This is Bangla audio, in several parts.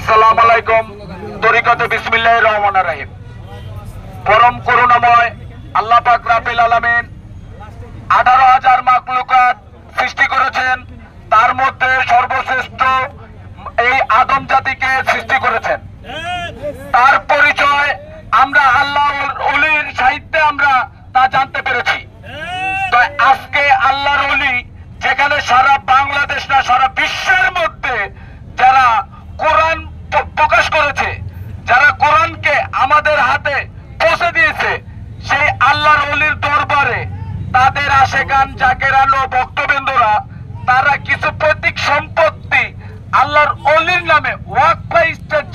আসসালামু আলাইকুম। তরিকতে বিসমিল্লাহির রহমানির রহিম। পরম করুণাময় আল্লাহ পাক রব্বুল আলামিন 18,000 মাখলুকাত সৃষ্টি করেছেন, তার মধ্যে সর্বশ্রেষ্ঠ এই আদম জাতিকে সৃষ্টি করেছেন। তার পরিচয় আমরা আল্লাহর ওলির সাহিত্যে আমরা তা জানতে পেরেছি। তো আজকে আল্লাহর ওলি যেখানে সারা বাংলাদেশ না সারা বিশ্বের মধ্যে যারা কোরআন প্রকাশ করেছে, যারা কোরআনকে আমাদের হাতে পৌঁছে দিয়েছে, সেই আল্লাহর ওলির দরবারে তাদের আশেকান জাকেরান ও ভক্তবৃন্দরা তারা কিছু প্রতীক সম্পত্তি আল্লাহর ওলির নামে ওয়াকফ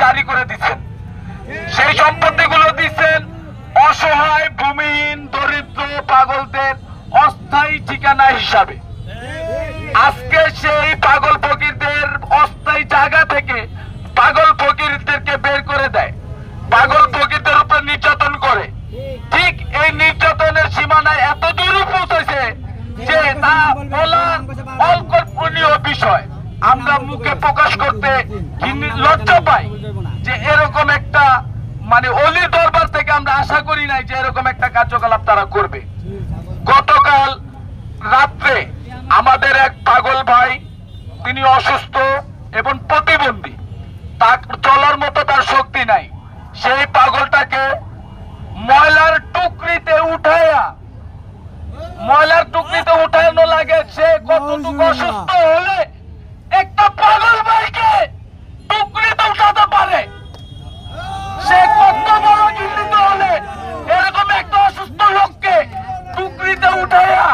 জারি করে দিচ্ছেন। সেই সম্পত্তিগুলো দিচ্ছেন অসহায় ভূমিহীন দরিদ্র পাগলদের অস্থায়ী ঠিকানা হিসাবে। আজকে সেই পাগল ফকিরদের অস্থায়ী জায়গা থেকে পাগল ফকিরদেরকে বের করে দেয়, পাগল ফকিরদের উপর নির্যাতন করে। ঠিক এই নির্যাতনের সীমানায় এত দূর পৌঁছেছে যে তা বলার অকল্পনীয় বিষয়। আমরা মুখে প্রকাশ করতে লজ্জা পাই যে এরকম একটা অলির দরবার থেকে আমরা আশা করি নাই যে এরকম একটা কার্যকলাপ তারা করবে। গতকাল রাত্রে আমাদের এক পাগল ভাই, তিনি অসুস্থ এবং প্রতিবন্ধী, তার চলার মতো তার শক্তি নাই। সেই পাগলটাকে ময়লার টুকরিতে উঠানো লাগে। সে কতটুকু অসুস্থ হলে একটা পাগল ভাইকে টুকরিতে উঠাতে পারে, সে কত বড় চিন্তিত হলে এরকম একটা অসুস্থ লোককে টুকরিতে উঠাইয়া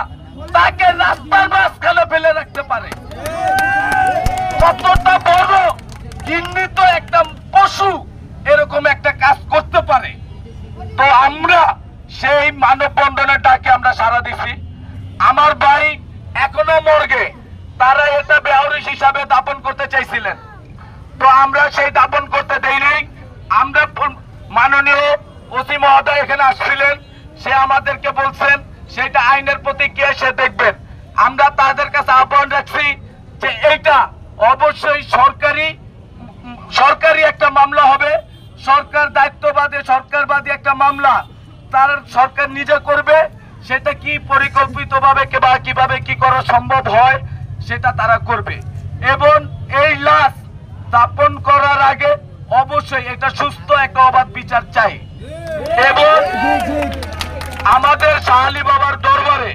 তাকে রাস্তার মাঝখানে ফেলে রাখতে পারে। কতটা বড় চিহ্নিত একটা পশু এরকম একটা কাজ করতে পারে। তো আমরা সেই মানববন্ধনের ডাকে আমরা সাড়া দিছি। আমার ভাই এখনো মর্গে, তারা এটা বেহরিশ হিসাবে দাপন করতে চাইছিলেন, তো আমরা সেই দাপন করতে দেই নাই। আমরা মাননীয় ওসি মহোদয় এখানে আসছিলেন, সে আমাদেরকে বলছেন সেটা আইনের প্রতিক্রিয়া সে দেখবেন। আমরা তাদের কাছে আহ্বান রাখছি যে এইটা অবশ্যই সরকারি একটা মামলা হবে, সরকার সরকারবাদী একটা মামলা তার সরকার নিজে করবে। সেটা কি পরিকল্পিতভাবে বা কিভাবে কি করা সম্ভব হয় সেটা তারা করবে। এবং এই লাশ দাপন করার আগে অবশ্যই এটা সুস্থ একটা অবাধ বিচার চাই। এবং আমাদের শাহ আলী বাবার দরবারে